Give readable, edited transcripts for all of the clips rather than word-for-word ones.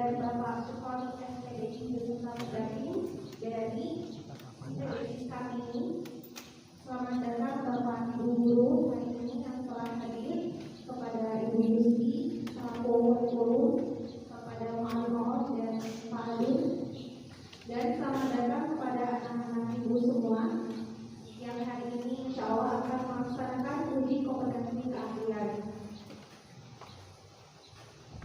dan Bapak Kepala SPDI beserta pendamping dari SPDI kami ini. Selamat datang Bapak Ibu Guru hari ini yang telah hadir, kepada Ibu Yusti selaku kurikulum, kepada Ma'amol dan Pak Alun, dan selamat datang kepada anak-anak Ibu semua yang hari ini insya Allah akan melaksanakan uji kompetensi keahlian.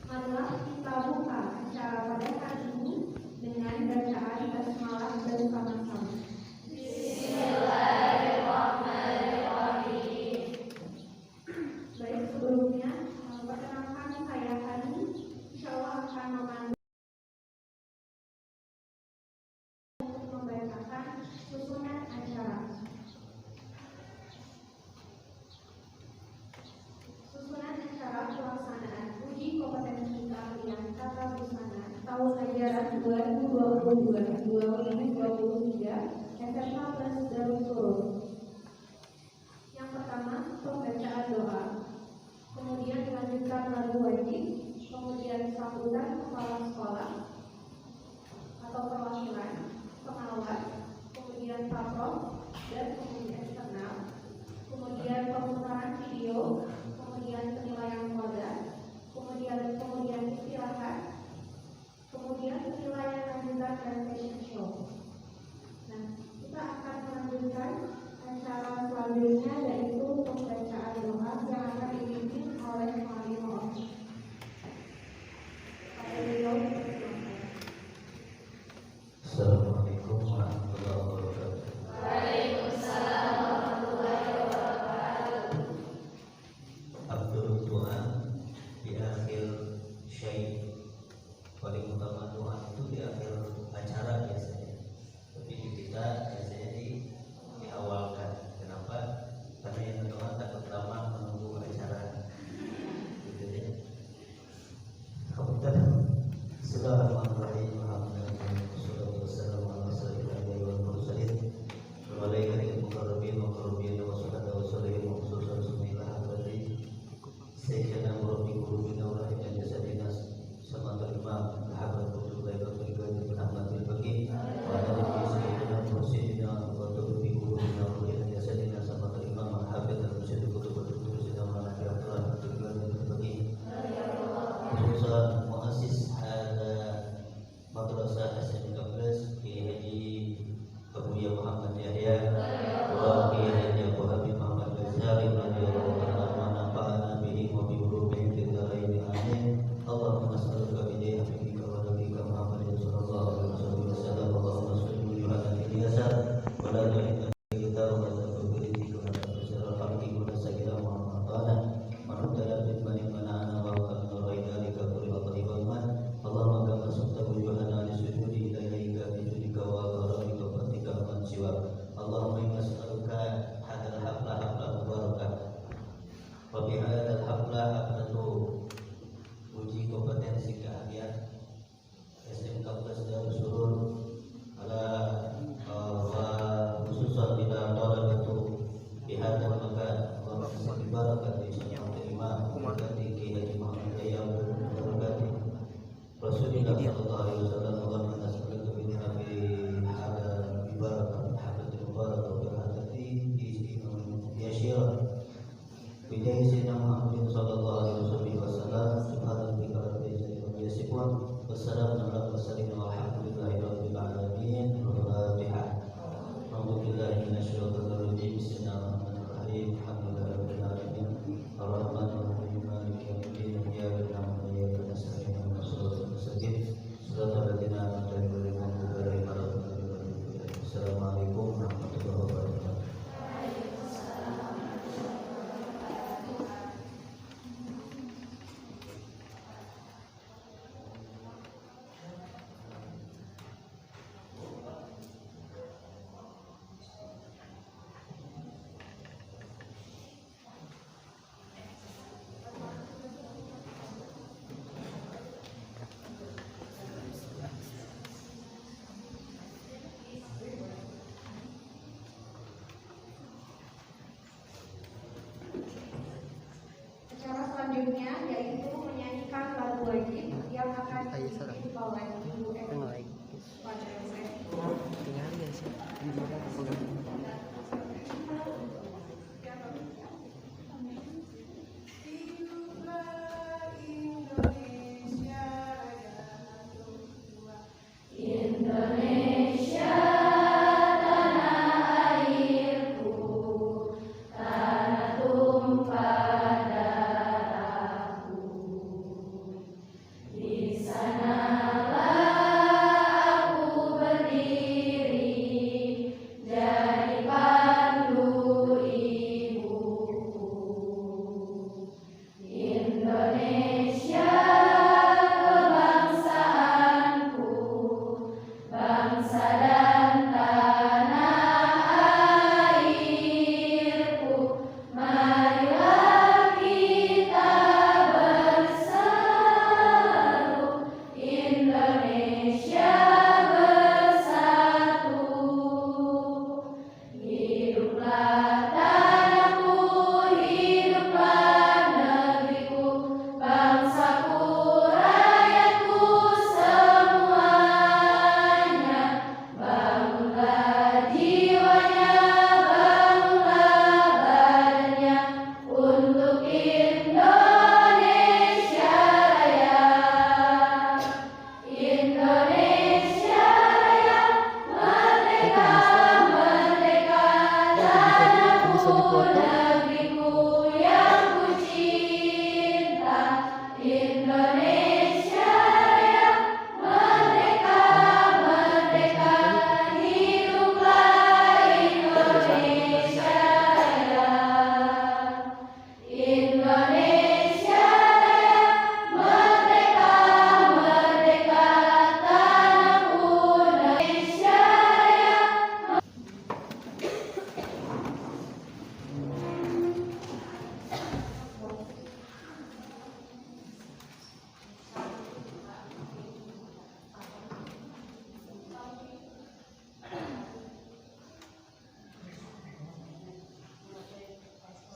Marilah kita buka acara pada hari ini dengan bacaan basmalah bersama-sama. Bismillahirrahmanirrahim. Baik, sebelumnya perkenalkan saya Hani, insya Allah akan memandu untuk membacakan susunan acara. Susunan acara pelaksanaan uji kompetensi keahlian tata busana tahun ajaran 2022-2023 SMA plus Darussulum. Yang pertama, pembacaan doa, kemudian dilanjutkan lagu wajib, kemudian sambutan kepala sekolah atau perwakilan, pengawas, kemudian patrof, dan kemudian eksternal, kemudian pemutaran video, kemudian penilaian modal, kemudian istirahat, kemudian penilaian lanjutan dan fashion show. Nah, kita akan melanjutkan acara selanjutnya yaitu pembacaan doa yang akan dipimpin oleh Malimon. Assalamualaikum warahmatullahi wabarakatuh. Waalaikumsalam warahmatullahi wabarakatuh. Abdul Tuhan di akhir syai, paling utama Tuhan itu di akhir acara biasanya, tapi di kita biasanya di awal kan. Kenapa? Karena yang Tuhan takut lama menunggu acara, gitu ya. Kemudian Bismillahirrahmanirrahim. Uji kompetensi keahlian SMK plus Darussulum ala khususan tidak talabatu bihadal makan wa barakatuh insyaallah terima berkati Ki Haji Muhammad Jaya berkati Rasulullah sallallahu alaihi wasallam Allah menasbahkan bini nabi hadal barakatuh hadal barakatuh berhati di yashir bidai Sayyidina Muhammad sallallahu alaihi wasallam subhanallahi rabbil yasifun wassalamu ala mursalin walhamdulillahi rabbil alamin. Al-Fatihah. A'udzubillahi minasyaitonir rajim. Bismillahirrahmanirrahim. Alhamdulillahirabbil alamin. Arrahmanir rahim. Maliki yaumiddin. Iyyaka na'budu wa iyyaka nasta'in. Ihdinas siratal mustaqim. Shiratal ladzina an'amta 'alaihim ghairil maghdubi 'alaihim waladdallin. Assalamualaikum warahmatullahi wabarakatuh. oleh Ibu Eni pada saya.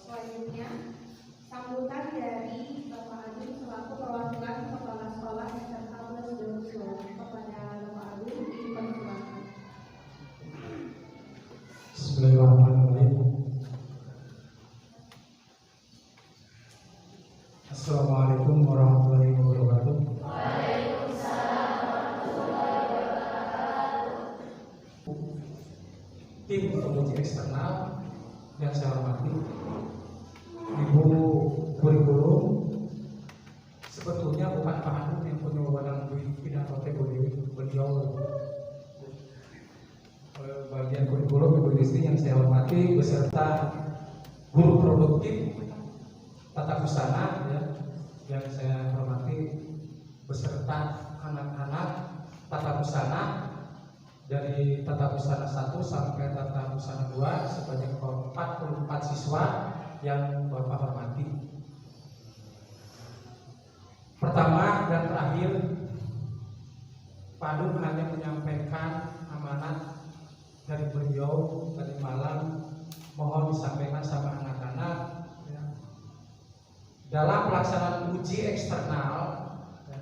Selanjutnya, sambutan dari Bapak Agung selaku perwakilan Kepala Sekolah SMK Plus Darussulam kepada Bapak Agung dipersilakan. Bismillahirrahmanirrahim. Assalamualaikum warahmatullahi wabarakatuh. Tim penguji eksternal yang saya hormati, Ibu Kurikulum, sebetulnya bukan Pak Agung yang punya wewenang pidato beliau bagian kurikulum, Ibu Distri yang saya hormati beserta guru produktif tata busana yang saya hormati beserta anak-anak tata busana dari tata busana 1 sampai tata busana 2 sebanyak 44 siswa yang Bapak hormati. Pertama dan terakhir, Pak Agung hanya menyampaikan amanat dari beliau tadi malam, mohon disampaikan sama anak-anak ya. Dalam pelaksanaan uji eksternal ya,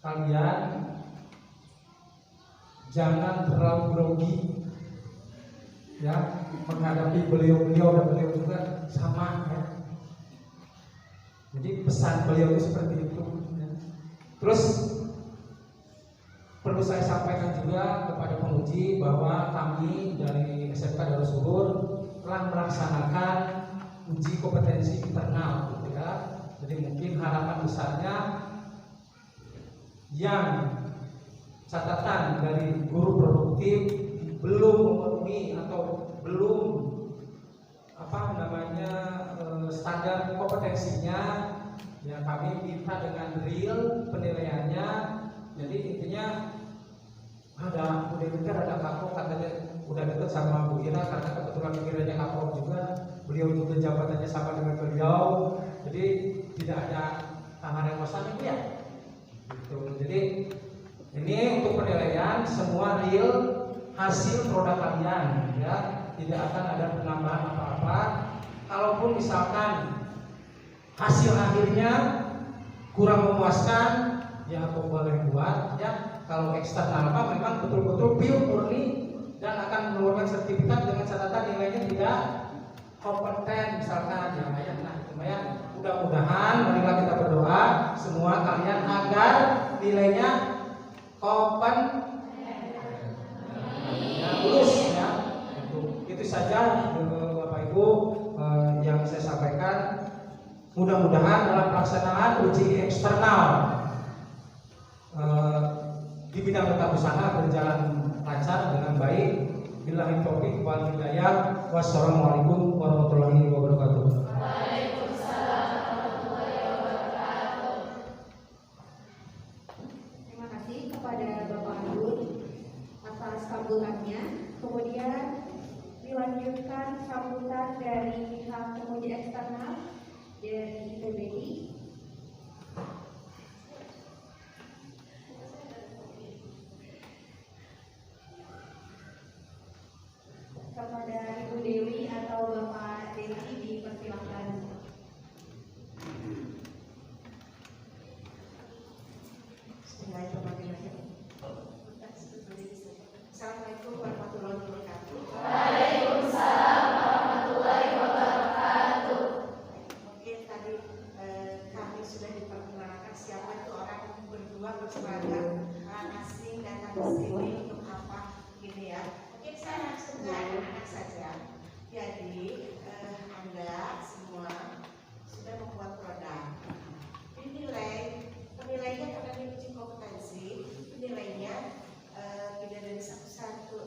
kalian jangan terlalu grogi ya menghadapi beliau-beliau, dan beliau juga sama ya. Jadi pesan beliau itu seperti itu ya. Terus perlu saya sampaikan juga kepada penguji bahwa kami dari SMK Darussulam telah melaksanakan uji kompetensi internal gitu ya. Jadi mungkin harapan besarnya yang catatan dari guru produktif belum memenuhi atau belum standar kompetensinya, ya kami minta dengan real penilaiannya. Jadi intinya ada udah dekat, ada kapok katanya udah dekat sama Bu Ira karena kebetulan Bu Iranya kapok juga, beliau juga jabatannya sama dengan beliau, jadi tidak ada tangan yang kosong itu ya. Gitu. Jadi ini untuk penilaian semua real hasil produk kalian ya, tidak akan ada penambahan apa-apa. Kalaupun misalkan hasil akhirnya kurang memuaskan ya, aku boleh buat ya Kalau eksternal mah memang betul-betul pure murni dan akan mengeluarkan sertifikat dengan catatan nilainya tidak kompeten misalkan ya Maya. Nah itu Maya, mudah-mudahan marilah kita berdoa semua kalian agar nilainya kompeten ya, lulus ya. Itu saja Bapak Ibu yang saya sampaikan. Mudah-mudahan dalam pelaksanaan uji eksternal di bidang tata usaha berjalan lancar dengan baik. Billahi taufiq wal hidayah. Wassalamualaikum warahmatullahi wabarakatuh. Waalaikumsalam warahmatullahi wabarakatuh. Terima kasih kepada Bapak Anggun atas sambutannya. Kemudian dilanjutkan sambutan dari pihak penguji eksternal dari ITBI. Kepada Ibu Dewi atau Bapak Dedi dipersilakan. Bismillahirrahmanirrahim. Assalamualaikum warahmatullahi wabarakatuh. Waalaikumsalam warahmatullahi wabarakatuh. Mungkin tadi kami sudah diperkenalkan siapa itu orang berdua berseragam asing datang ke sini untuk apa gitu ya. Mungkin saya langsung ke anak-anak saja. Jadi Anda semua sudah membuat produk. Penilainya karena diuji kompetensi, penilainya tidak dari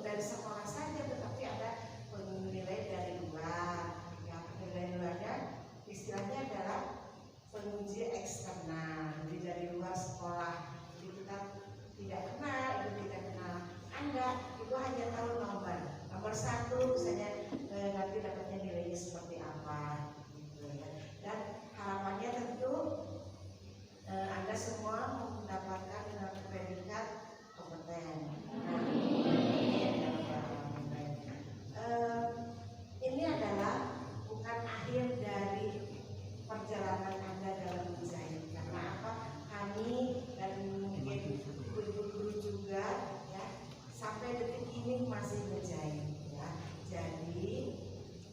dari sekolah saja, tetapi ada penilai dari luar. Ya, penilai luarnya istilahnya adalah penguji eksternal, jadi dari luar sekolah. Jadi kita tidak kenal, itu tidak kenal Anda, itu hanya tahu nomor satu, misalnya nanti dapatnya nilainya seperti apa, gitu ya. Dan harapannya tentu Anda semua mendapatkan predikat kompeten. Ini adalah bukan akhir dari perjalanan Anda dalam menjahit. Karena apa? Kami dan mungkin guru-guru juga ya sampai detik ini masih menjahit. Ya. Jadi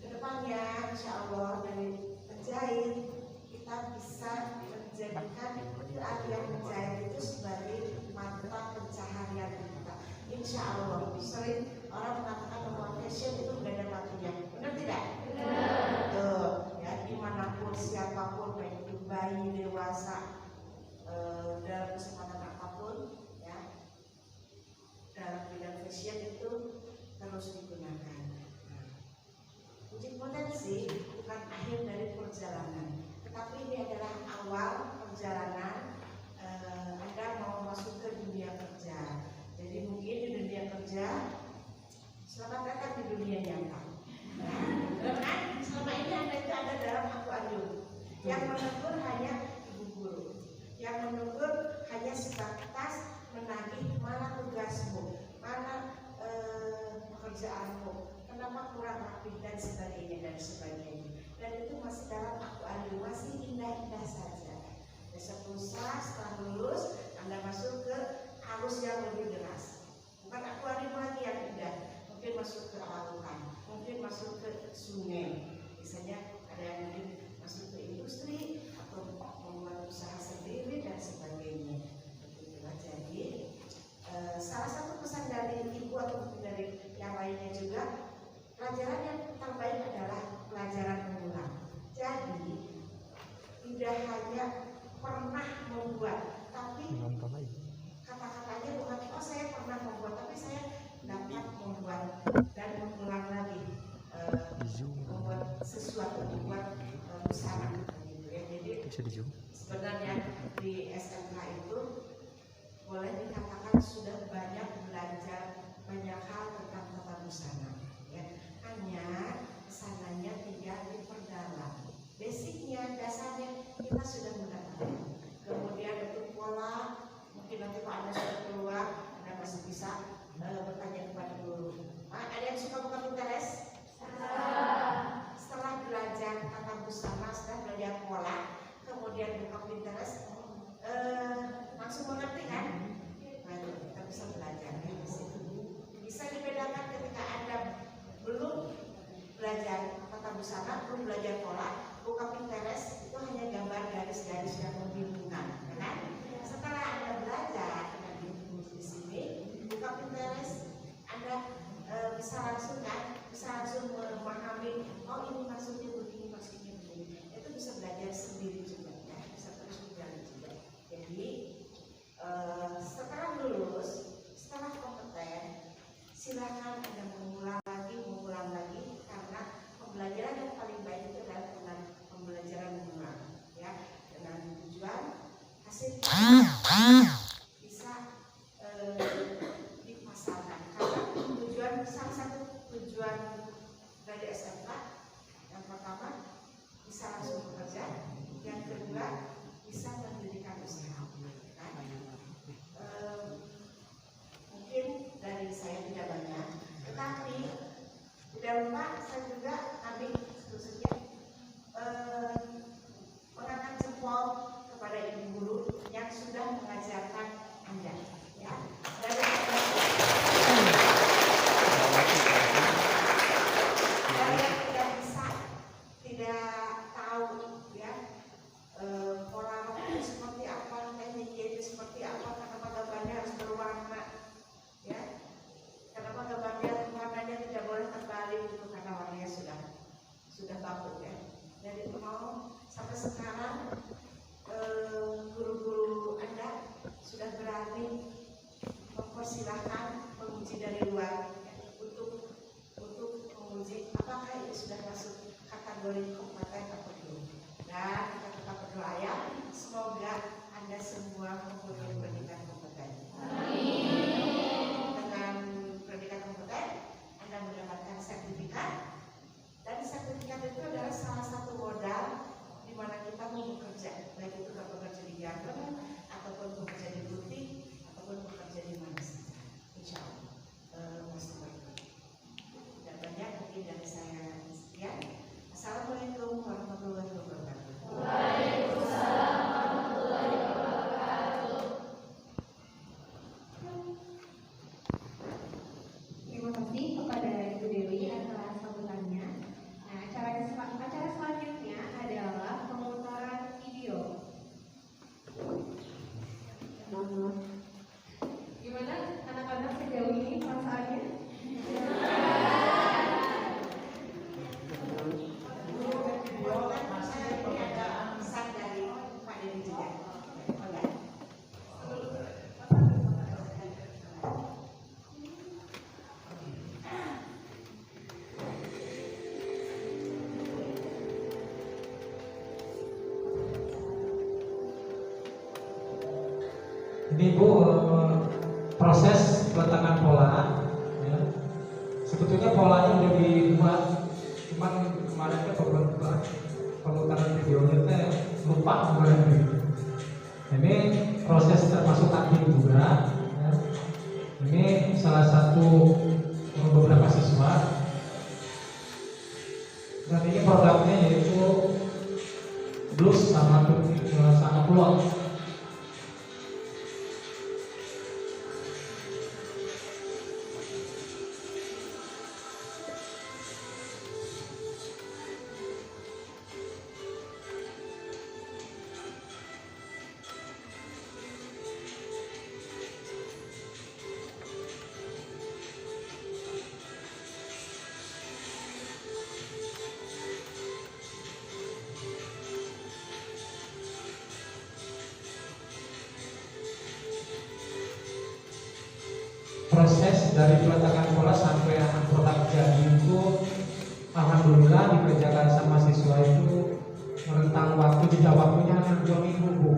kedepannya Insya Allah dari menjahit kita bisa menjadikan keahlian menjahit itu sebagai mata pencaharian kita. Insya Allah. Sering orang mengatakan bahwa fashion itu gak ada waktunya. Benar tidak? Benar. Betul. Ya, dimanapun siapapun, baik itu bayi, dewasa, dalam kesempatan apapun, ya, dalam bidang fashion itu terus digunakan. Uji potensi bukan akhir dari perjalanan, tetapi ini adalah awal perjalanan Anda mau masuk ke dunia kerja. Jadi mungkin di dunia kerja, selamat datang di dunia nyata. Karena selama ini Anda itu ada dalam akuarium. Yang menegur hanya ibu guru, yang menegur hanya sebatas menagih mana tugasmu, mana pekerjaanmu, kenapa kurang rapi dan sebagainya dan sebagainya. Dan itu masih dalam akuarium, masih indah-indah saja. Besok lusa setelah lulus Anda masuk ke arus yang lebih deras. Bukan akuarium lagi yang indah, mungkin masuk ke lautan, mungkin masuk ke sungai. Misalnya ada yang mungkin masuk ke industri atau membuat usaha sendiri dan sebagainya. Begitulah. Jadi salah satu pesan dari ibu atau dari yang lainnya juga, pelajaran yang terbaik adalah pelajaran mengulang. Jadi tidak hanya pernah membuat, tapi kata-katanya bukan oh saya pernah membuat, tapi saya dapat membuat dan mengulang lagi, membuat sesuatu, membuat usaha gitu ya. Jadi sebenarnya di SMK itu boleh dikatakan sudah banyak belajar banyak hal tentang tata busana ya. Hanya kesananya tidak diperdalam. Basicnya, dasarnya kita sudah mendapatkan. Kemudian untuk pola, mungkin nanti Pak Anda sudah keluar, Anda masih bisa bertanya kepada guru. Ada yang suka buka Pinterest? Setelah belajar tata busana, setelah belajar pola, kemudian buka Pinterest, langsung mengerti kan? Nah, busana, belum belajar pola, buka Pinterest itu hanya gambar garis-garis yang membingungkan, ya kan? Setelah Anda belajar di sini, buka Pinterest, Anda bisa langsung memahami, oh ini maksudnya begini, itu bisa belajar sendiri juga, ya, bisa terus belajar juga. Jadi setelah lulus, setelah kompeten, silakan Anda mengulang lagi, karena pembelajaran yang paling baik itu adalah pembelajaran mengulang, ya, dengan tujuan hasil bisa dipasarkan. Karena salah satu tujuan dari SMK yang pertama bisa langsung bekerja, yang kedua bisa mendirikan usaha. Mungkin dari saya tidak banyak, tetapi tidak lupa saya juga ambil khususnya mengangkat jempol kepada ibu guru yang sudah mengajarkan Anda, ya. Dari tidak tahu, ya, pola rokok itu seperti apa, tekniknya itu seperti apa, kenapa gambarnya harus berwarna, ya, kenapa warnanya tidak boleh terbalik, itu karena warnanya sudah baku, ya. Jadi mau sampai sekarang guru-guru Anda sudah berani mempersilahkan penguji dari luar, ya, untuk menguji apakah itu sudah masuk kategori kompeten atau belum. Dan kita tetap berdoa, ya, semoga Anda semua mempunyai pendidikan kompeten. Dengan pendidikan kompeten, Anda mendapatkan sertifikat, dan sertifikat itu adalah salah satu modal di mana kita mau bekerja, baik itu bekerja di government ataupun bekerja di butik ataupun bekerja di mana saja. Insya Allah, Mas Tuhan. Dan banyak mungkin dari saya sekian. Assalamualaikum warahmatullahi wabarakatuh. Waalaikumsalam warahmatullahi wabarakatuh. Terima kasih kepada Ibu Dewi atas sambutannya. Nah, acara selanjutnya adalah pemutaran video. Gimana anak-anak sejauh ini perasaannya? Ini Bu, proses peletakan pola, ya. Sebetulnya polanya udah dibuat, cuman kemarin ke pemutaran videonya teh lupa kemarin. Ini proses termasuk takdir juga, ya. Ini salah satu beberapa siswa, dan ini produknya yaitu blus sama plot. Proses dari peletakan pola sampai produk jadi itu alhamdulillah dikerjakan sama siswa itu rentang waktu, jeda waktunya hanya 2 minggu Bu,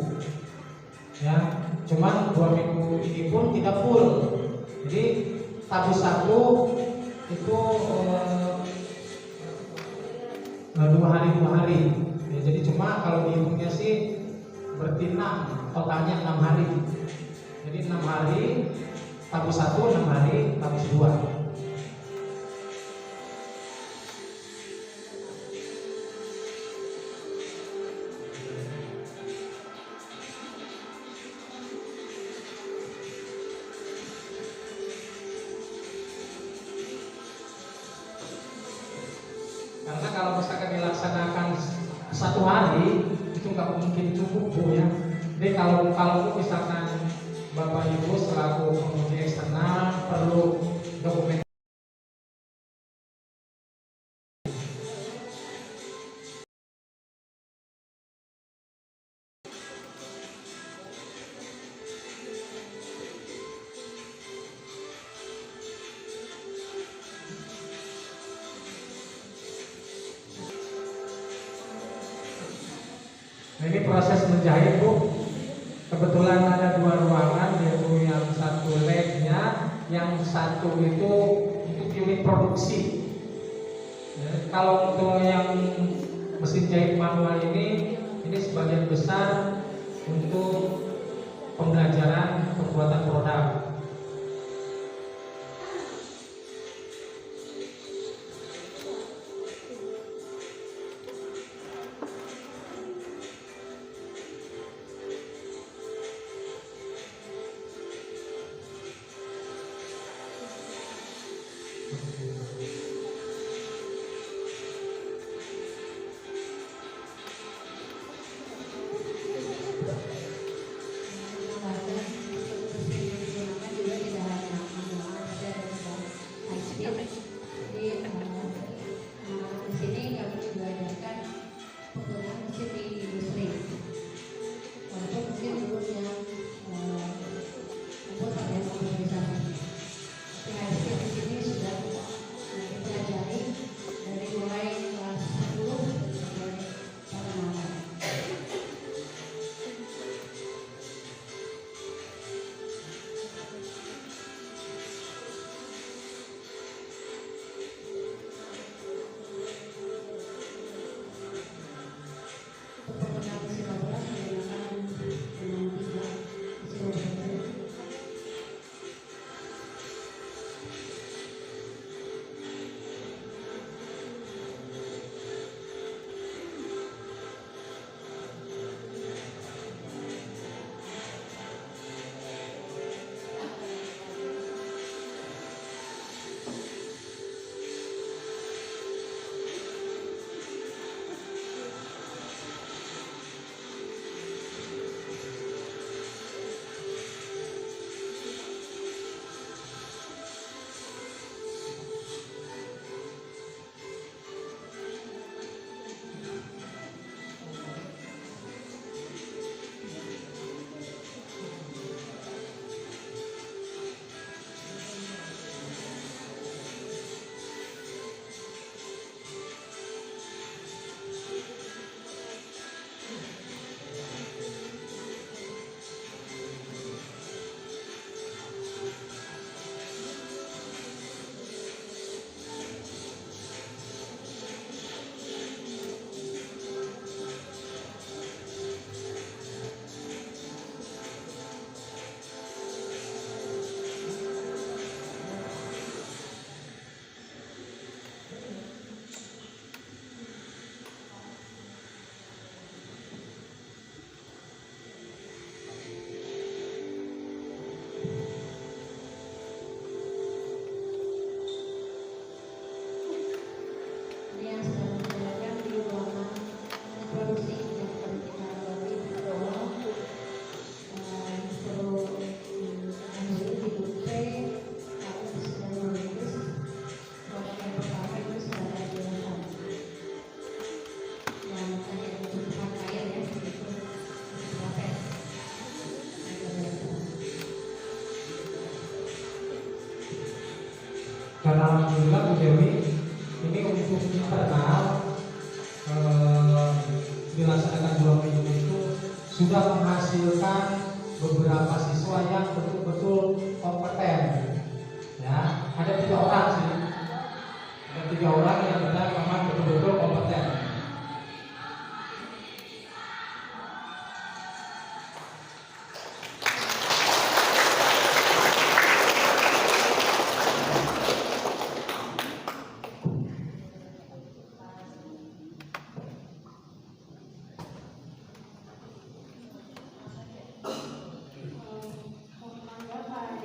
ya. Cuman 2 minggu ini pun tidak full, jadi tahap 1 itu 2 hari, ya. Jadi cuma kalau dihitungnya sih berarti 6, totalnya 6 hari. Jadi 6 hari, tahap 1 6 hari, tahap 2. Karena kalau misalkan laksanakan satu hari itu nggak mungkin cukup Bu ya. Jadi kalau misalkan Bapak Ibu selaku penguji eksternal perlu dokumen. Nah, ini proses menjahit Bu. Kebetulan ada dua ruangan, yaitu yang satu labnya, yang satu itu untuk unit produksi. Ya, kalau untuk yang mesin jahit manual ini sebagian besar untuk pembelajaran pembuatan produk. Dan alhamdulillah Bu Dewi, ini untuk internal dilaksanakan 2 minggu itu sudah menghasilkan beberapa siswa yang betul-betul kompeten. Ya, ada 3 orang sih, ada 3 orang yang benar memang betul-betul kompeten. Tanggapan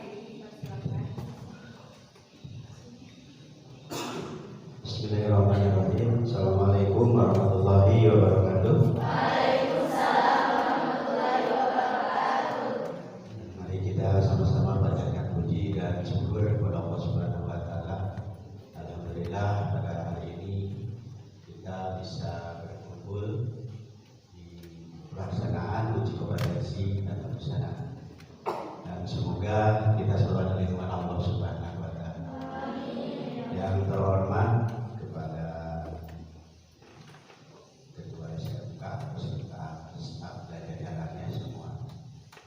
kita selalu ada lindungan Allah Subhanahu wa Ta'ala. Yang terhormat kepada Ketua SMK beserta staf dan jajarannya semua,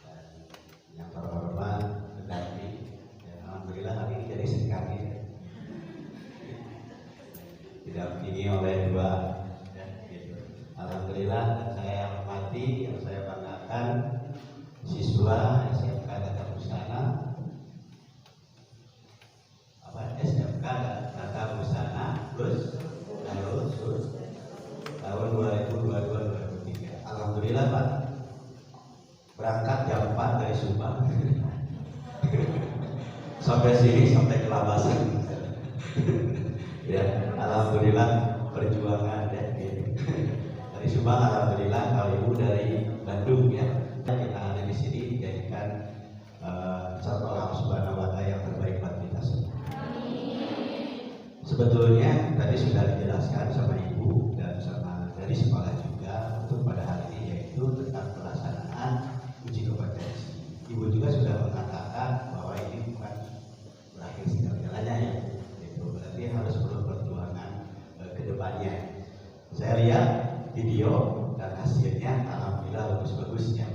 dan yang terhormat pendamping, ya, alhamdulillah hari ini jadi sekali didampingi oleh dua, ya, gitu. Alhamdulillah, dan saya hormati, yang saya banggakan siswa SMK Tata Busana, SMK Tata Busana plus tahun 2022-2023. Alhamdulillah Pak, berangkat jam 4 dari Subang sampai sini, sampai Kelabasan. Ya, alhamdulillah perjuangan ya, gitu. Dari Subang alhamdulillah, kalau ibu dari Bandung ya. Kita ada di sini dijadikan contoh Allah Subhanahu wa Ta'ala yang terbaik buat kita semua. Sebetulnya tadi sudah dijelaskan sama ibu dan sama dari sekolah juga untuk pada hari ini, yaitu tentang pelaksanaan uji kompetensi. Ibu juga sudah mengatakan bahwa ini bukan berakhir segala-galanya ya, itu berarti harus perlu perjuangan ke depannya. Saya lihat video dan hasilnya alhamdulillah bagus-bagusnya.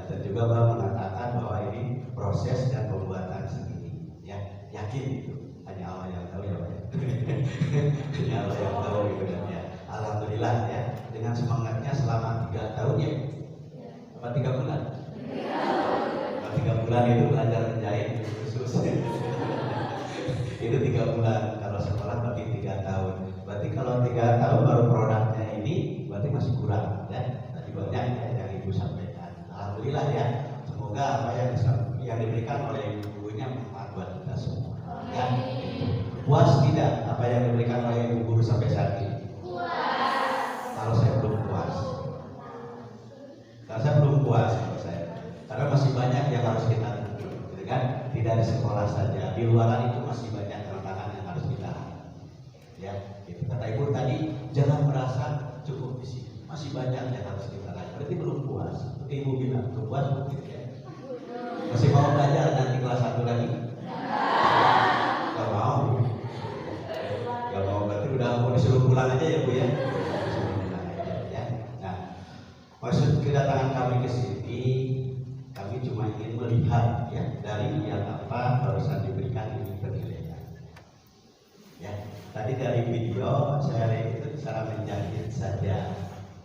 Dan juga Bapak mengatakan bahwa ini proses dan pembuatan sendiri, ya, yakin itu hanya Allah yang tahu ya Pak. Hanya Allah yang tahu gitu kan ya. Alhamdulillah ya, dengan semangatnya selama 3 tahun ya, apa 3 bulan? 3 bulan itu belajar menjahit khusus. Itu 3 bulan, kalau sekolah berarti 3 tahun. Berarti kalau 3 tahun baru produknya ini, berarti masih kurang ya. Tadi banyak ya yang ibu sampaikan. Alhamdulillah ya, semoga apa yang diberikan oleh ibu-ibunya bermanfaat buat kita semua. Ya, puas tidak apa yang diberikan oleh ibu guru sampai saat ini? Puas. Kalau saya belum puas, kalau saya, karena masih banyak yang harus kita tentu, gitu kan? Tidak di sekolah saja, di luaran itu masih banyak tantangan yang harus kita hadapi. Ya, gitu. Kata ibu tadi, jangan merasa cukup di sini, masih banyak yang harus kita lakukan. Berarti belum puas. Ibu bilang belum puas mungkin ya. Masih mau belajar nanti kelas 1 lagi? Gak mau. Gak mau, berarti udah mau disuruh pulang aja ya Bu ya. Disuruh pulang aja ya. Nah, maksud kedatangan kami ke sini, kami cuma ingin melihat ya dari yang apa barusan diberikan ini penilaian. Ya, tadi dari video saya lihat itu cara menjahit saja.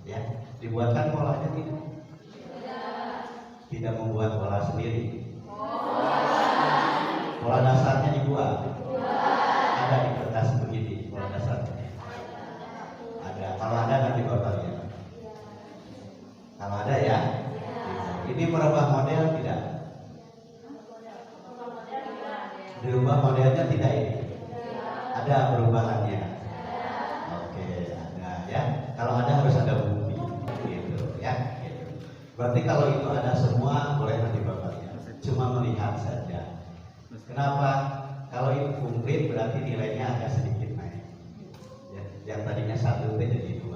Ya, dibuatkan polanya tidak membuat pola sendiri. Pola dasarnya dibuat. Ada di kertas begini pola dasarnya. Ada. Kalau ada nanti Bapak lihat. Kalau ada ya. Ini merubah model tidak? Dirubah modelnya tidak ini? Ada perubahannya. Oke, ada ya. Kalau ada harus ada bukti. Gitu ya. Berarti kalau itu ada semua, boleh nanti Bapak lihat. Cuma melihat saja. Kenapa? Kalau itu komplit berarti nilainya agak sedikit naik. Ya, yang tadinya 1 jadi 2,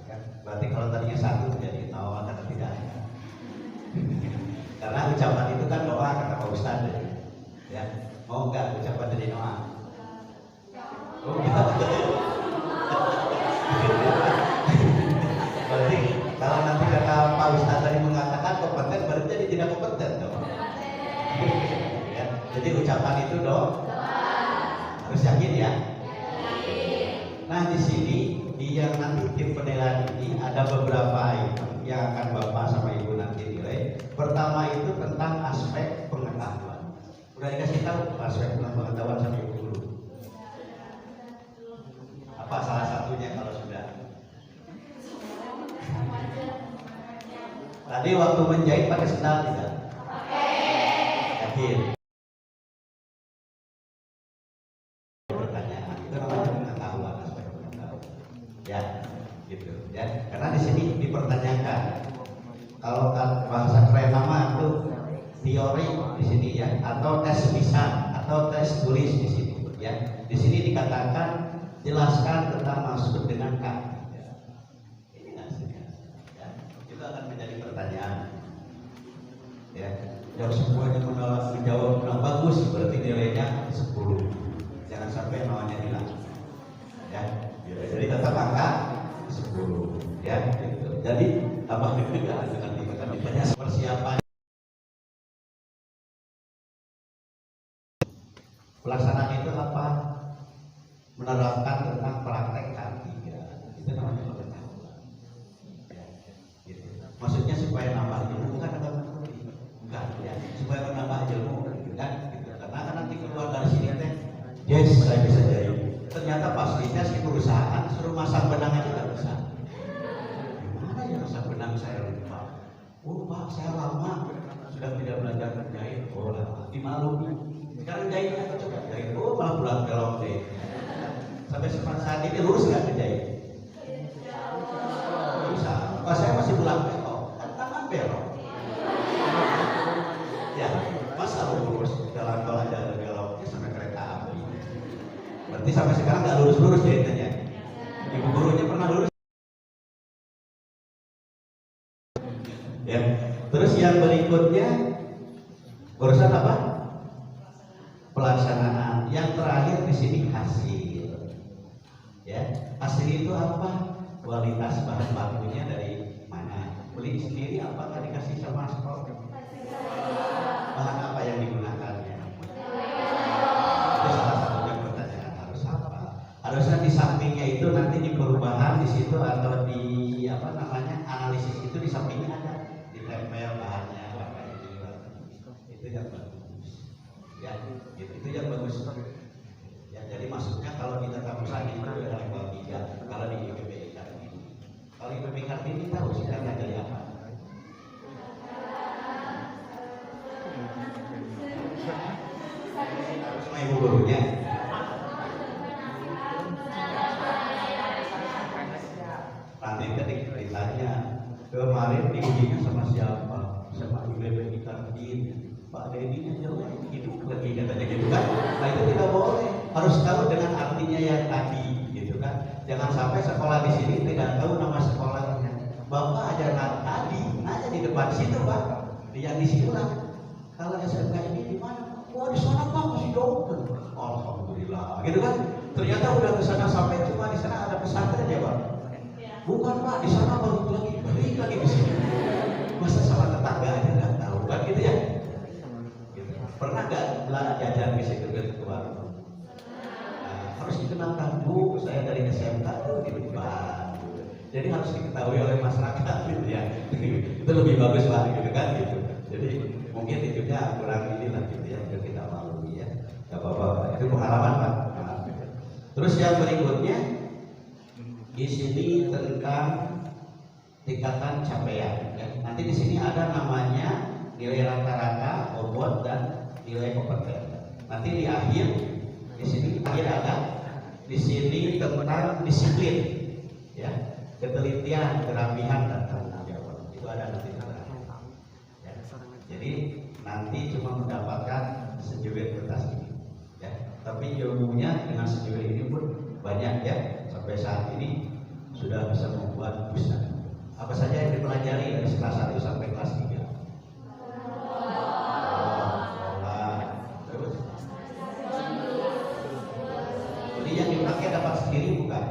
kan? Berarti kalau tadinya 1 jadi 0, kata tidak ada. Karena ucapan itu kan doa kata Pak Ustadz. Ya, mau nggak ucapan jadi doa? Oh enggak. Berarti kalau nanti kata Pak Ustadz tadi mengatakan kompeten, berarti jadi tidak kompeten dong. Ya, jadi ucapan itu dong harus yakin ya. Nah di sini di yang nanti tim penilaian ini ada beberapa item yang akan Bapak sama Ibu nanti nilai. Pertama itu tentang aspek pengetahuan. Udah dikasih tahu aspek pengetahuan sama Ibu dulu. Apa salah satunya kalau sudah? Tadi waktu menjahit pakai sendal tidak? Yakin? Pertanyaan itu namanya pengetahuan, aspek pengetahuan. Ya, gitu. Ya, karena di sini dipertanyakan. Kalau bahasa keren nama itu teori di sini ya, atau tes lisan atau tes tulis di sini. Ya, di sini dikatakan jelaskan tentang maksud dengan kata. Itu akan menjadi pertanyaan. Ya, yang semuanya menjawab nilainya 10. Jangan sampai namanya hilang. Ya, jadi tetap angka 10. Ya, gitu. Jadi abang itu nanti banyak persiapan. Pelaksanaan itu apa? Menerapkan tentang praktek K3. Itu namanya pengetahuan. Ya, gitu. Maksudnya supaya nambah ilmu, bukan nambah ilmu, bukan ya, supaya menambah ilmu, gitu kan? Gitu. Karena kan nanti keluar dari sini teh, yes saya bisa jadi. Ternyata pastinya si perusahaan suruh masang benang aja nggak bisa. Gimana ya masang benang saya lupa? Oh Pak, saya lama sudah tidak belajar menjahit. Oh lama, dimaklumi. Sekarang jahitnya aku coba jahit. Oh malah pulang belok deh. Sampai saat ini lurus nggak menjahit? Bisa. Pas saya masih pulang belok, kan tangan belok. Ya, masa lurus jalan tol aja ada beloknya sampai kereta api. Berarti sampai sekarang nggak lurus-lurus jahitnya. Ibu gurunya pernah lurus? Ya. Terus yang berikutnya urusan apa? Pelaksanaan. Yang terakhir di sini hasil. Ya, hasil itu apa? Kualitas bahan bakunya dari mana? Beli sendiri apa nggak dikasih sama sekolah? Bahan apa yang digunakannya? Itu salah satunya pertanyaan harus apa? Harusnya di sampingnya itu nanti di perubahan di situ atau di apa namanya analisis itu di sampingnya ada ditempel bahannya apa itu yang bagus. Ya, itu yang bagus. Ya, jadi maksudnya kalau di tata usaha itu ada level 3, kalau di IPB ini. Kalau IPB ini tahu sebenarnya dari apa? Sama ibu gurunya. Nanti ketika ditanya kemarin diujinya sama siapa? Sama IPB Pak Dedinya jelek, hidup lagi katanya gitu kan? Nah itu tidak boleh. Harus tahu dengan artinya yang tadi, gitu kan? Jangan sampai sekolah di sini tidak tahu nama sekolahnya. Bapak ajar tadi, nanya di depan situ Pak, yang di situ lah. Kalau SMK ini di mana? Wah di sana Pak masih dokter. Alhamdulillah, gitu kan? Ternyata udah ke sana sampai cuma di sana ada pesantren ya Pak. Bukan Pak, di sana balik lagi di sini. Masa sama tetangga aja nggak tahu kan gitu ya? Pernah nggak belajar jajan di situ keluar? Harus dikenalkan Bu, saya dari SMK tuh di depan. Jadi harus diketahui oleh masyarakat gitu ya. Itu lebih bagus Pak gitu kan gitu. Jadi mungkin itunya kurang inilah gitu ya, biar kita malu ya. Gak apa-apa, itu pengalaman Pak. Terus yang berikutnya di sini tentang tingkatan capaian. Ya. Nanti di sini ada namanya nilai rata-rata, bobot dan nilai kompeten. Nanti di akhir di sini ada di sini tentang disiplin, ya, ketelitian, kerapihan dan tanggung jawab. Itu ada nanti. Ya. Jadi nanti cuma mendapatkan sejuwit kertas ini, ya. Tapi ilmunya dengan sejuwit ini pun banyak ya. Sampai saat ini sudah bisa membuat busana. Apa saja yang dipelajari dari kelas 1 sampai kelas 3? Yang dipakai dapat sendiri bukan?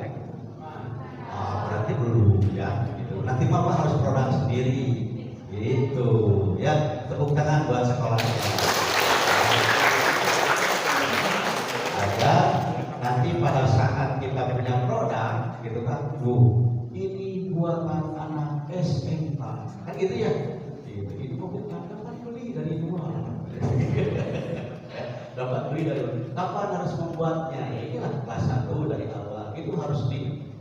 Berarti belum ya. Gitu. Nanti Bapak harus produk sendiri. Gitu. Ya, tepuk tangan buat sekolah. Agar nanti pada saat kita punya produk, gitu kan, Bu, ini buatan anak SMK, kan gitu ya? Gitu. Ini mobil kan beli dari luar. Dapat beli dari kapan harus membuatnya? Ya inilah kelas 1 dari awal itu harus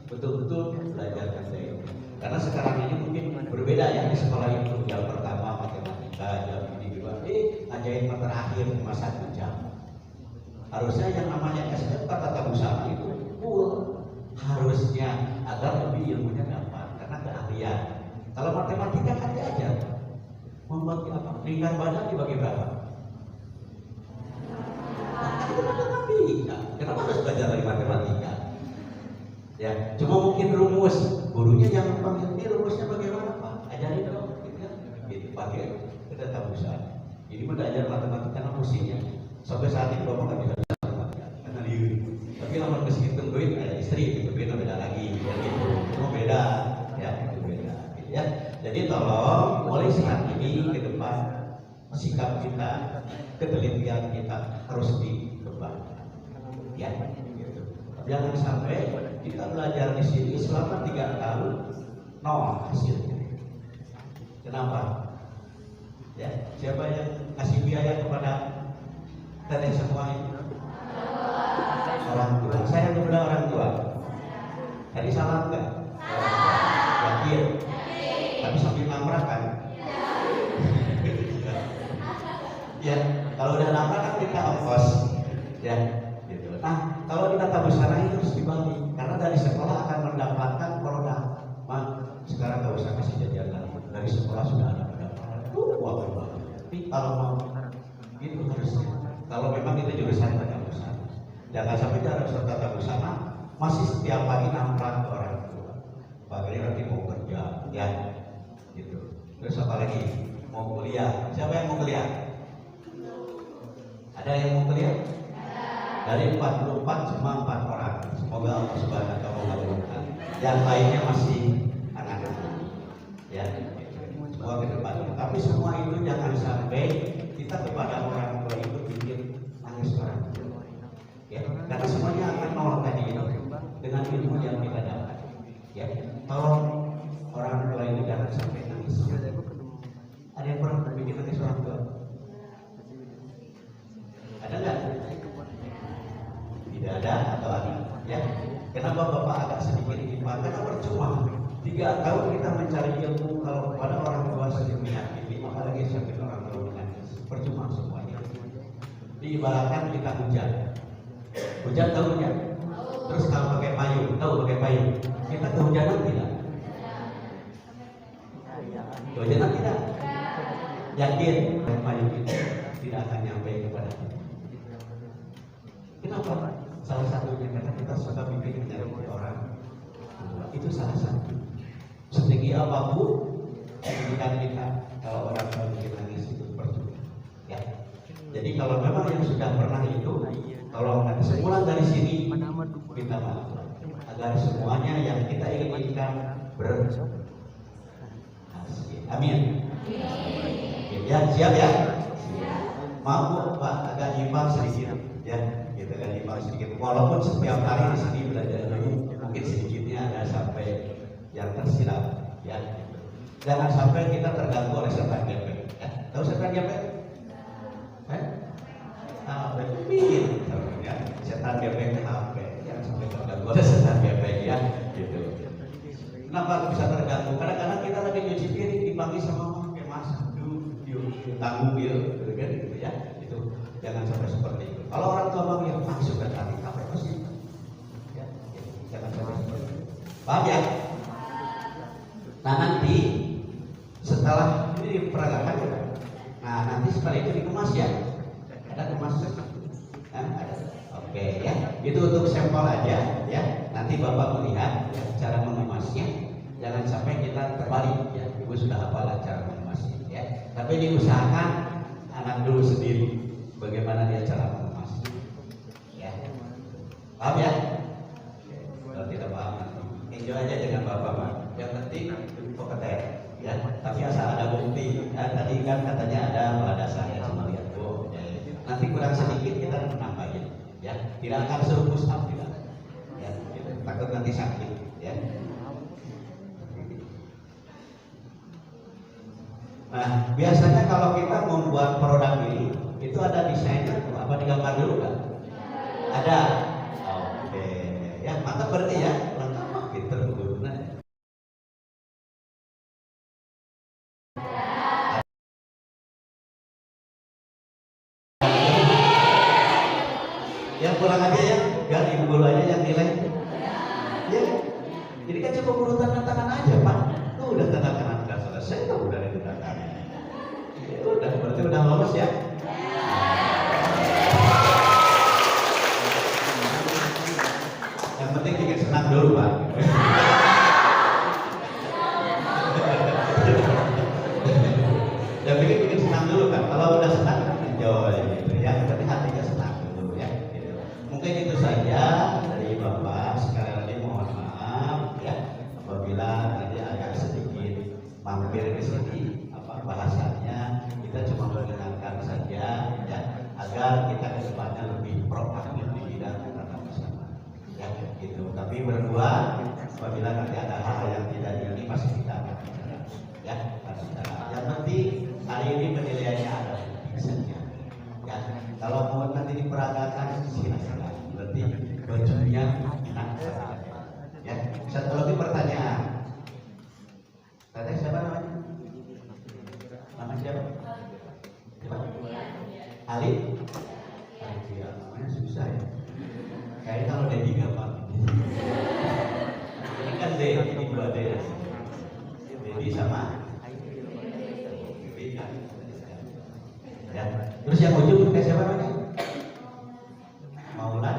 betul-betul belajar dari. Karena sekarang ini mungkin berbeda ya di sekolah itu jam pertama matematika, jam ini juga ngajarin terakhir cuma 1 jam. Harusnya yang namanya SMK tata usaha itu full harusnya agar lebih ilmunya dapat karena keahlian. Kalau matematika kan diajar membagi apa? Lingkar badan dibagi berapa? Itu matematika. Kenapa harus belajar lagi matematika? Ya, cuma mungkin rumus. Gurunya jangan panggil ini rumusnya bagaimana Pak? Ajarin dong, gitu kan? Gitu pakai kita tahu usaha. Jadi belajar matematika kan pusingnya. Sampai saat ini bapak nggak bisa bilang sama dia, karena liur. Tapi lamun geus ngitung duit ada istri gitu, beda lagi, ya gitu. Cuma beda, ya itu beda. Gitu, ya. Jadi tolong mulai saat ini ke depan sikap kita, ketelitian kita harus dikembangkan. Ya, gitu. Jangan sampai kita belajar di sini selama 3 tahun nol hasilnya. Kenapa? Ya, siapa yang kasih biaya kepada teteh semua ini? Orang tua. Saya kepada orang tua. Tadi salah enggak? Yakin? Tapi sambil nambah kan? Ya, kalau udah nambah kan kita ongkos. Ya, gitu. Nah, kalau kita tabur sana itu harus dibagi, karena dari sekolah akan mendapatkan produk. Mak, sekarang nggak usah kasih jajan lagi. Dari sekolah sudah ada pendapatan. Wah, banget. Tapi kalau mau itu harusnya. Kalau memang itu jurusan tata busana, jangan sampai jurusan tata busana masih setiap pagi nambah ke orang tua. Bagaimana nanti mau kerja, ya, gitu. Terus apa lagi? Mau kuliah. Siapa yang mau kuliah? Ada yang mau kuliah? Dari 44 cuma 4 orang. Semoga Allah Subhanahu wa taala mengabulkan. Yang lainnya masih anak-anak. Ya, semua ke depan. Tapi semua itu jangan sampai kita kepada orang tua itu bikin nangis orang tua. Ya, karena semuanya akan nol tadi itu dengan ilmu yang kita dapat. Ya, tolong orang tua itu jangan sampai nangis. Ada yang pernah bikin nangis orang tua? Ada nggak? Tidak ada atau ada? Ya. Kenapa bapak agak sedikit lipat? Karena percuma. 3 tahun kita mencari ilmu kalau kepada orang tua saja menyakiti, apalagi sakit orang tua menangis. Percuma semuanya. Diibaratkan kita hujan. Hujan tahu hujan? Terus kalau pakai payung, tahu pakai payung? Kita kehujanan tidak? Kehujanan tidak? Yakin payung itu tidak akan nyampe kepada kita. Kenapa? Salah satunya karena kita suka bikin menyakiti orang. Itu salah satu. Setinggi apapun pendidikan kita, kalau orang tua bikin nangis itu percuma. Ya. Jadi kalau memang yang sudah pernah itu, tolong sepulang dari sini kita maaf agar semuanya yang kita inginkan berhasil. Amin. Ya, siap ya? Maaf Pak, agak nyimpang sedikit ya, kita agak nyimpang sedikit. Walaupun setiap hari di sini belajar dulu, mungkin sedikitnya ada sampai yang tersilap ya. Jangan sampai kita terganggu oleh setan gepeng. Ya. Tahu setan gepeng? Ya. Setan gepeng HP. Jangan sampai terganggu oleh setan gepeng ya. Gitu. Kenapa bisa terganggu? Kadang-kadang kita lagi nyuci piring dipanggil sama mama kayak masak tanggung dia, gitu kan? Gitu ya. Itu jangan sampai seperti itu. Kalau orang tua manggil, sudah tadi apa sih? Ya, gitu. Jangan sampai seperti itu. Paham ya? Nah nanti setelah ini diperagakan ya, nah nanti setelah itu dikemas ya, ada kemas, nah, ada. Oke ya, itu untuk sampel aja ya. Nanti bapak melihat ya, cara mengemasnya, jangan sampai kita terbalik ya. Ibu sudah hafal cara mengemasnya ya, tapi diusahakan anak dulu sendiri bagaimana dia cara mengemasnya ya. Paham ya? Kalau tidak paham nanti enjoy aja dengan bapak mah. Yang penting kompeten ya, tapi asal ada bukti ya. Tadi kan katanya ada peladasannya, cuma lihat ya. Nanti kurang sedikit kita menambahin ya, tidak akan suruh push up tidak ya, gitu. Takut nanti sakit ya. Nah biasanya kalau kita membuat produk ini itu ada desainnya apa, digambar dulu kan? Ada. Oke ya, mantap berarti ya, lengkap pinter guna. Yang pulang aja ya, biar ibu guru aja yang nilai. Ya, jadi kan coba urut tanda tangan aja Pak. Tuh udah tanda tangan sudah selesai, tuh udah tanda tangan. Ya, udah berarti udah lolos ya. Yang penting bikin senang dulu Pak. Yang bikin senang dulu kan. Kalau udah senang enjoy gitu ya. Tapi hatinya ke depannya lebih proaktif di bidang tanam bersama. Ya, gitu. Tapi berdua, apabila nanti ada hal yang tidak dialami pasti kita akan bicara. Ya, pasti kita. Yang penting hari ini penilaiannya ada saja. Ya, kalau mau nanti diperagakan silakan. Berarti bajunya enak. Ya, satu lagi pertanyaan. Tadi siapa namanya? Nama siapa? Siapa? Ali? Ya, namanya susah ya. Kayaknya kalau Dedi gampang. Ini kan D, ini 2 D. Dedi sama Dedi kan. Ya. Terus yang ujung kayak siapa namanya? Maulan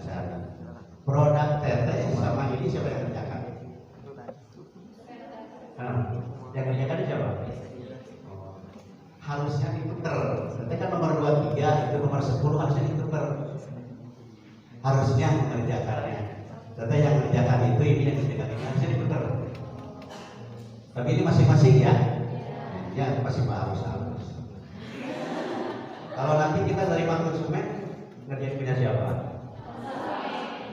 Sari. Produk teteh sama ini siapa yang kerjakan? Yang kerjakan siapa? Harusnya ditukar. Nanti kan nomor 23 itu nomor 10 harusnya ditukar. Harusnya mengerjakannya. Nanti yang mengerjakan itu ini yang kerjakan ini harusnya ditukar. Tapi ini masing-masing ya. Ya masih harus. Kalau nanti kita dari konsumen ngerjain punya siapa?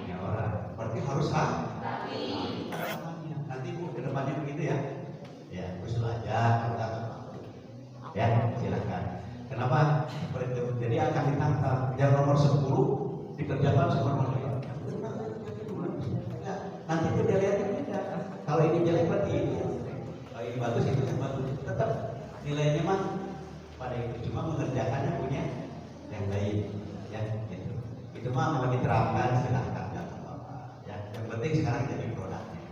Punya orang. Berarti harus nanti Bu ke depannya begitu ya. Ya, usul aja ya, silakan. Kenapa? Jadi akan ditangkap. Yang nomor 10 dikerjakan sama nomor 5. Ya, nanti itu dia lihat beda. Kalau ini jelek berarti ini. Kalau ini bagus itu yang bagus. Tetap nilainya mah pada itu, cuma mengerjakannya punya yang lain. Ya, gitu. Itu mah mau diterapkan silahkan, nggak apa-apa. Ya, yang penting sekarang jadi produknya.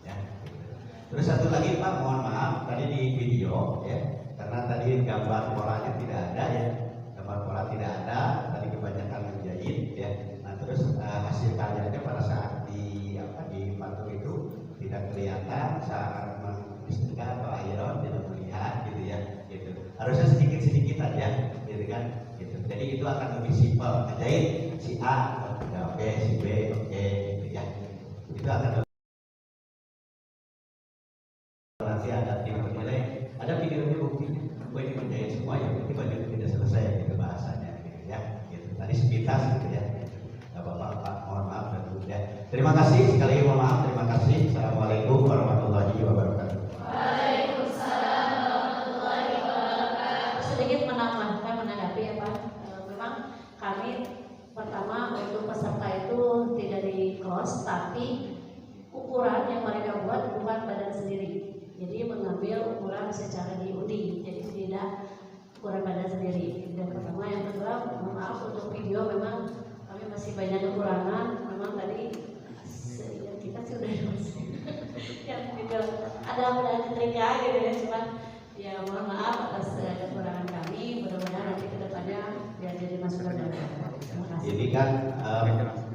Ya. Gitu. Terus satu lagi Pak, mohon maaf tadi di video ya, karena tadi gambar polanya tidak ada ya, gambar pola tidak ada, tadi kebanyakan menjahit ya. Nah terus hasil karyanya pada saat di patung itu tidak kelihatan saat mengistiqah atau akhirat tidak melihat gitu ya, gitu. Harusnya sedikit aja, gitu kan. Gitu. Jadi itu akan lebih simpel. Ngejahit si A, oke, si B, oke, gitu ya. Itu akan nanti ada tim penilai, ada videonya buktinya. Oh ini menjahit semua ya, berarti baju itu tidak selesai gitu bahasanya, gitu ya. Gitu. Tadi sepintas gitu ya. Gak apa-apa Pak, mohon maaf dan ya. Terima kasih sekali lagi, mohon maaf, terima kasih. Assalamualaikum warahmatullahi wabarakatuh. Waalaikumsalam warahmatullahi wabarakatuh. Sedikit menanggapi ya Pak. Memang kami pertama untuk peserta itu tidak di close, tapi ukuran yang mereka buat bukan badan sendiri. Jadi mengambil ukuran secara diundi, jadi tidak ukuran badan sendiri. Dan pertama, yang kedua, mohon maaf untuk video memang kami masih banyak kekurangan. Memang tadi kita sudah yang video ada triknya gitu ya, cuman ya mohon maaf atas kekurangan kami. Mudah-mudahan nanti kedepannya biar jadi masukan dari kami. Terima kasih. Jadi kan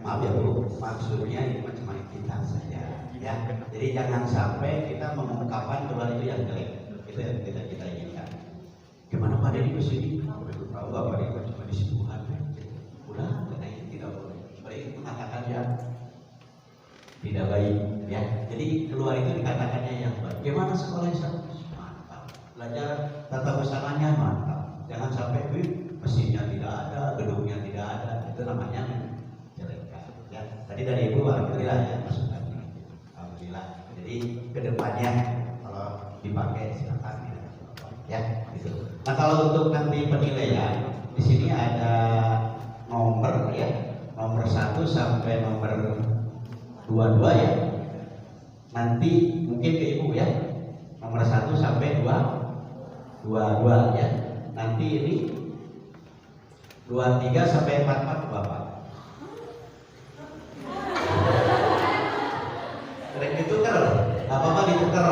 maaf ya Bu, maksudnya ini cuma kita saja. Ya, jadi jangan sampai kita mengungkapkan keluar itu yang jelek. Itu yang tidak kita inginkan. Gimana Pak Dedi kesini? Tahu Bapak itu cuma disibukan. Udah, karena ini tidak boleh. Baik mengatakan ya tidak baik. Ya, jadi keluar itu dikatakannya yang baik. Gimana sekolahnya? Mantap. Belajar tata usahanya mantap. Jangan sampai mesinnya tidak ada, gedungnya tidak ada. Itu namanya jelek. Ya, tadi dari Ibu alhamdulillah ya masukan. Jadi kedepannya kalau dipakai silakan ya gitu. Nah kalau untuk nanti penilaian di sini ada nomor ya, nomor 1 sampai nomor 22 ya. Nanti mungkin ke Ibu ya, nomor 1 sampai 22 ya. Nanti ini 23 sampai 44 Bapak. Ditukar, apa-apa ditukar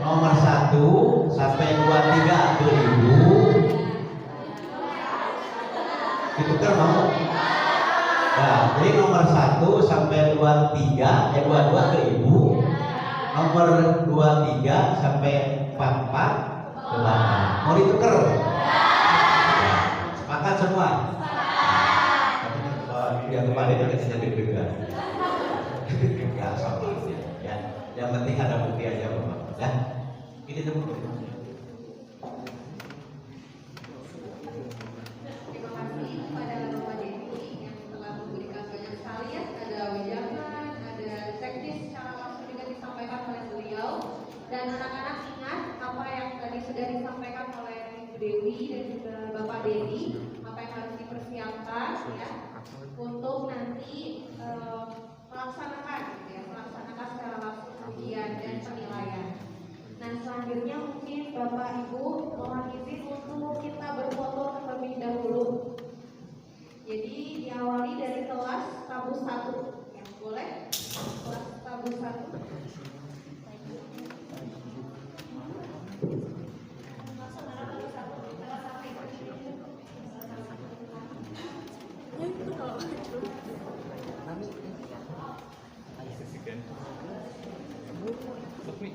nomor 1 sampai 23 ke Ibu. Ditukar mau? Nah, jadi nomor 1 sampai 23, 22 ke Ibu. Nomor 23 sampai 44 ke Bapak. Mau ditukar? Ya, sepakat semua? Yang kemarin juga tidak deg-degan. Ya, sama. Yang penting ada bukti aja Bapak. Ya. Ini teman. Terima kasih kepada ya untuk nanti melaksanakan gitu ya, melaksanakan secara langsung ujian dan penilaian. Nah selanjutnya mungkin Bapak Ibu mohon izin untuk kita berfoto terlebih dahulu. Jadi diawali dari kelas tabu 1 ya, boleh? Kelas tabu 1. Look me.